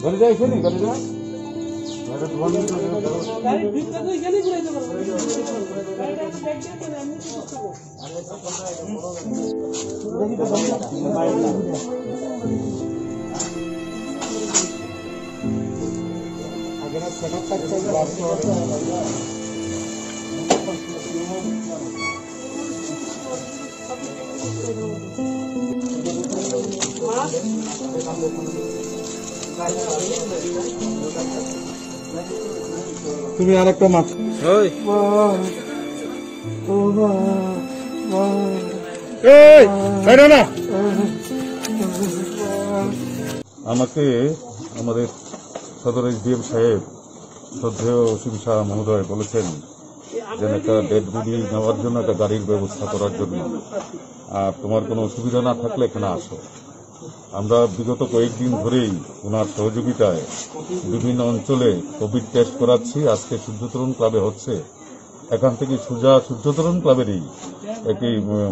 ঘরে যাই শুনি ঘরে যা তুমি আরেকটা মাছ আমাকে আমাদের সদর এসডিএম সাহেব শ্রদ্ধেয় অসীম শাহ মহোদয় বলেছেন যে একটা ডেড বডি নেওয়ার জন্য একটা গাড়ির ব্যবস্থা করার জন্য, আর তোমার কোনো অসুবিধা না থাকলে এখানে আসো। আমরা বিগত কয়েকদিন ধরেই ওনার সহযোগিতায় বিভিন্ন অঞ্চলে কোভিড টেস্ট করাচ্ছি। আজকে সূর্যতরুণ ক্লাবে হচ্ছে, এখান থেকে সূর্যতরুণ ক্লাবেরই একটি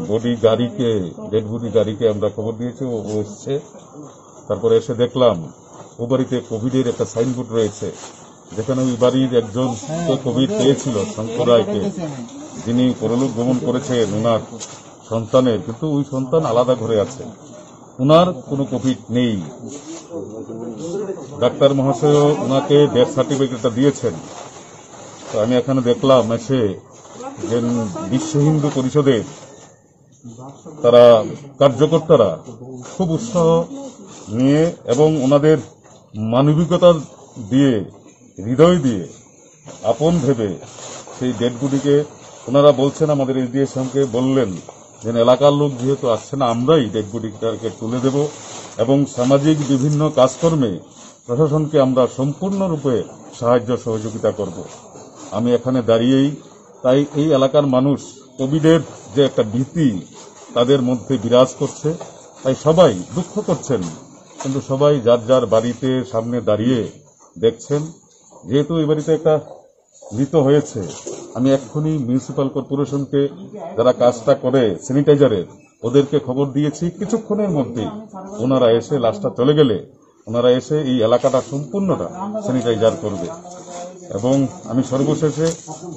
বডি গাড়িকে, ডেড বডি গাড়িকে আমরা খবর দিয়েছি, ও এসছে। তারপরে এসে দেখলাম ও বাড়িতে কোভিডের একটা সাইনবোর্ড রয়েছে, যেখানে ওই বাড়ির একজন কোভিড পেয়েছিল, শঙ্কর রায়কে, যিনি পরলোক গমন করেছেন ওনার সন্তানের, কিন্তু ওই সন্তান আলাদা ঘরে আছে, ওনার কোনো কোভিড নেই। ডাক্তার মহাশয় ওনাকে ডেথ সার্টিফিকেটটা দিয়েছেন। তো আমি এখানে দেখলাম এসে যে বিশ্ব হিন্দু পরিষদের তারা কার্যকর্তারা খুব উৎসাহ নিয়ে এবং ওনাদের মানবিকতা দিয়ে, হৃদয় দিয়ে, আপন ভেবে সেই ডেড বডিকে ওনারা বলছেন, আমাদের এসডিএমকে বললেন যে এলাকার লোক যেহেতু আসছে না, আমরাই ডেড বডিটাকে তুলে দেব এবং সামাজিক বিভিন্ন কাজকর্মে প্রশাসনকে আমরা সম্পূর্ণরূপে সাহায্য সহযোগিতা করব। আমি এখানে দাঁড়িয়েই তাই এই এলাকার মানুষ কোভিডের যে একটা ভীতি তাদের মধ্যে বিরাজ করছে, তাই সবাই দুঃখ করছেন, কিন্তু সবাই যার যার বাড়িতে সামনে দাঁড়িয়ে দেখছেন। যেহেতু এই বাড়িতে একটা মৃত হয়েছে, আমি এক্ষুনি মিউনিসিপ্যাল কর্পোরেশনকে যারা কাজটা করে স্যানিটাইজারের, ওদেরকে খবর দিয়েছি। কিছুক্ষণের মধ্যেই ওনারা এসে, লাশটা চলে গেলে ওনারা এসে এই এলাকাটা সম্পূর্ণটা স্যানিটাইজার করবে। এবং আমি সর্বশেষে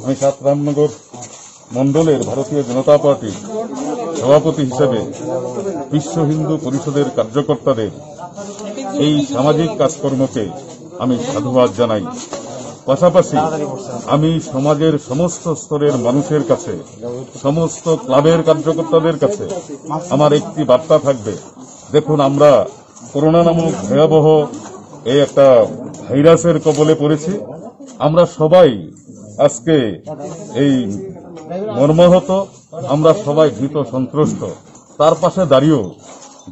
আমি ৭ রামনগর মণ্ডলের ভারতীয় জনতা পার্টির সভাপতি হিসেবে বিশ্ব হিন্দু পরিষদের কার্যকর্তাদের এই সামাজিক কাজকর্মকে আমি সাধুবাদ জানাই। পাশাপাশি আমি সমাজের সমস্ত স্তরের মানুষের কাছে, সমস্ত ক্লাবের কার্যকর্তাদের কাছে আমার একটি বার্তা থাকবে। দেখুন, আমরা করোনা নামক ভয়াবহ এই একটা ভাইরাসের কবলে পড়েছি। আমরা সবাই আজকে এই মর্মাহত, আমরা সবাই ভীত সন্ত্রস্ত। তার পাশে দাঁড়িয়েও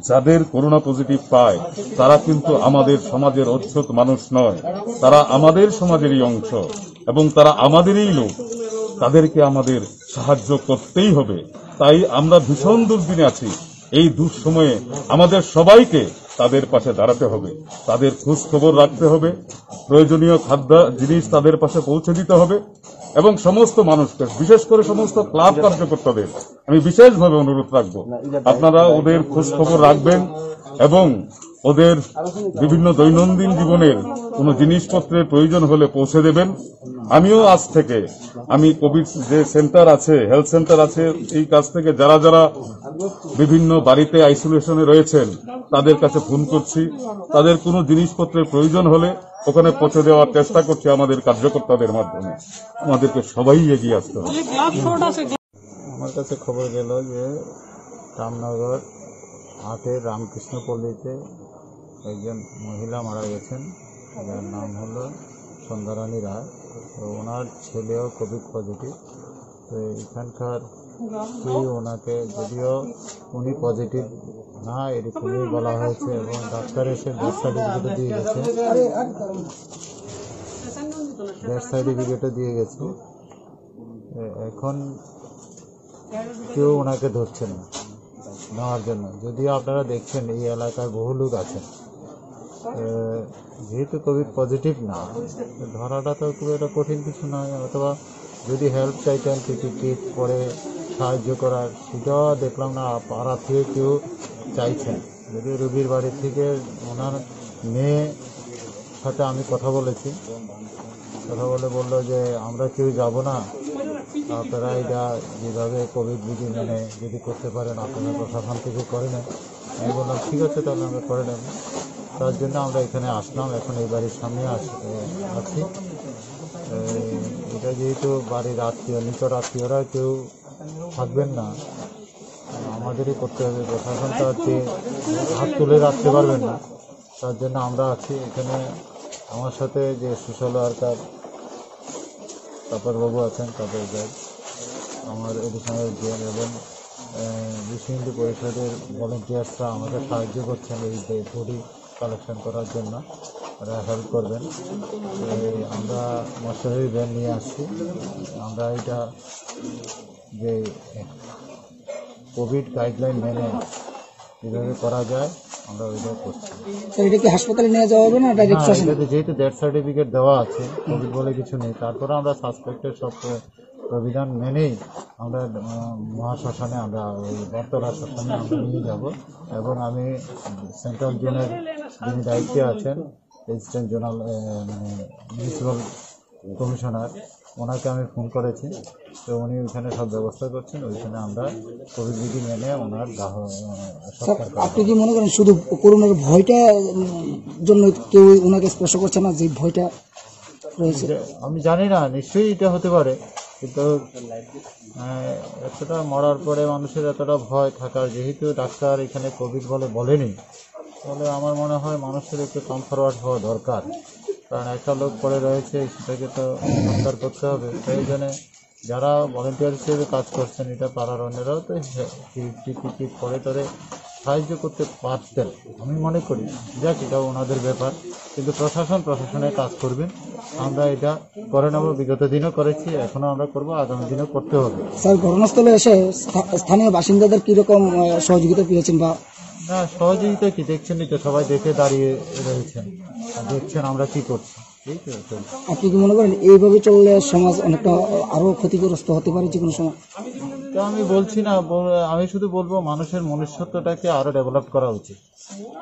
যাদের করোনা পজিটিভ পায় তারা কিন্তু আমাদের সমাজের অচ্ছুত মানুষ নয়, তারা আমাদের সমাজেরই অংশ এবং তারা আমাদেরই লোক। তাদেরকে আমাদের সাহায্য করতেই হবে। তাই আমরা ভীষণ দুর্দিনে আছি। এই দুঃসময়ে আমাদের সবাইকে তাদের পাশে দাঁড়াতে হবে, তাদের খোঁজ খবর রাখতে হবে, প্রয়োজনীয় খাদ্য জিনিস তাদের পাশে পৌঁছে দিতে হবে এবং সমস্ত মানুষকে, বিশেষ করে সমস্ত ক্লাব কার্যকর্তাদের আমি বিশেষভাবে অনুরোধ রাখবো, আপনারা ওদের খোঁজ খবর রাখবেন এবং ওদের বিভিন্ন দৈনন্দিন জীবনের কোনো জিনিসপত্রের প্রয়োজন হলে পৌঁছে দেবেন। আমিও আজ থেকে আমি কোভিড যে সেন্টার আছে, হেলথ সেন্টার আছে, এই কাজ থেকে যারা যারা বিভিন্ন বাড়িতে আইসোলেশনে রয়েছেন তাদের কাছে ফোন করছি। তাদের কোনো জিনিসপত্রের প্রয়োজন হলে ওখানে পৌঁছে দেওয়ার চেষ্টা করছি আমাদের কার্যকর্তাদের মাধ্যমে। আমাদেরকে সবাই এগিয়ে আসতে হবে। আমার কাছে খবর গেল যে রামনগর ৮-এর রামকৃষ্ণপল্লীতে একজন মহিলা মারা গেছেন, যার নাম হলো সন্ধ্যারানী রায়। তো ওনার ছেলেও কোভিড পজিটিভ। তো এখানকার ওনাকে, যদিও উনি পজিটিভ না এরকমই বলা হয়েছে এবং ডাক্তার এসে ডেথ সার্টিফিকেটও দিয়ে গেছে, এখন কেউ ওনাকে ধরছে না। নেওয়ার জন্য। যদিও আপনারা দেখছেন এই এলাকায় বহু লোক আছেন, যেহেতু কোভিড পজিটিভ না, ধরাটা তো খুব একটা কঠিন কিছু নয়। অথবা যদি হেল্প চাইতেন কিছু কিট করে সাহায্য করার, সেটাও দেখলাম না পাড়া থেকে কেউ চাইছেন। যদিও রুগীর বাড়ি থেকে ওনার মেয়ে সাথে আমি কথা বলেছি, কথা বলে বললো যে আমরা কেউ যাব না, আপনারা এটা যেভাবে কোভিড বিধি মেনে যদি করতে পারেন আপনারা প্রশাসন থেকে করে নেন। আমি বললাম ঠিক আছে, তাহলে আমরা করে নেব। তার জন্য আমরা এখানে আসলাম, এখন এই বাড়ির সামনে আছি। এটা যেহেতু বাড়ির আত্মীয়, নিকট আত্মীয়রা কেউ থাকবেন না, আমাদেরই করতে হবে। প্রশাসন তো আর হাত তুলে রাখতে পারবেন না, তার জন্য আমরা আছি এখানে। আমার সাথে যে সোশ্যাল ওয়ার্কার তাপরবাবু আছেন, তারপর আমার এডিশনাল জিএম এবং বিশ্ব হিন্দু পরিষদের ভলেন্টিয়ার্সরা আমাদের সাহায্য করছেন এই বডি কালেকশন করার জন্য, ওরা হেল্প করবেন। আমরা মশারির ভ্যান নিয়ে আসছি। আমরা এটা যে কোভিড গাইডলাইন মেনে কীভাবে করা যায় আমরা ওইটা করছি। এটা কি হাসপাতালে নিয়ে যাওয়া হবে না ডাইরেক্ট? যেহেতু ডেথ সার্টিফিকেট দেওয়া আছে, কোভিড বলে কিছু নেই, তারপরে আমরা সাসপেক্টের সব প্রবিধান মেনেই আমরা মহাশ্মশানে, আমরা ওই বটতলা শ্মশানে আমরা নিয়ে যাব। এবং আমি সেন্ট্রাল জোনের যিনি দায়িত্বে আছেন, রেজিস্ট্যান্ট জোনাল মানে মিউনিসিপ্যাল কমিশনার, ওনাকে আমি ফোন করেছি, তো উনি ওইখানে সব ব্যবস্থা করছেন। ওইখানে আমরা কোভিড বিধি মেনে ওনার সৎকার করব। আপনি কি মনে করেন শুধু করোনার ভয়টা জন্য কেউ ওনাকে স্পর্শ করছে না, যে ভয়টা রয়েছে? আমি জানি না, নিশ্চয়ই এটা হতে পারে, কিন্তু এতটা মরার পরে মানুষের এতটা ভয় থাকার, যেহেতু ডাক্তার এখানে কোভিড বলেনি, তাহলে আমার মনে হয় মানুষের একটু কম ফরওয়ার্ড হওয়া দরকার। কারণ একটা লোক পড়ে রয়েছে, সেটাকে তো সৎকার করতে হবে। সেই জন্য যারা ভলেন্টিয়ার হিসেবে কাজ করছেন, এটা পাড়ার অন্যরাও তো টিকিট পরে টরে সাহায্য করতে পারতেন আমি মনে করি। যাক, এটা ওনাদের ব্যাপার, কিন্তু প্রশাসনের কাজ করবেন। আমরা এটা করে নেব, বিগত দিনও করেছি, এখনও আমরা করব, আগামী দিনও করতে হবে। স্যার, ঘটনাস্থলে এসে স্থানীয় বাসিন্দাদের কীরকম সহযোগিতা পেয়েছেন? বা না, সহযোগিতা কি দেখছেনই তো, সবাই দেখে দাঁড়িয়ে রয়েছেন, দেখছেন আমরা কি করছি। আপনি কি মনে করেন এইভাবে চললে সমাজ অনেকটা আরো ক্ষতিগ্রস্ত হতে পারে যে কোনো সময়? তো আমি বলছি না, আমি শুধু বলবো মানুষের মনুষ্যত্বটাকে আরো ডেভেলপ করা উচিত।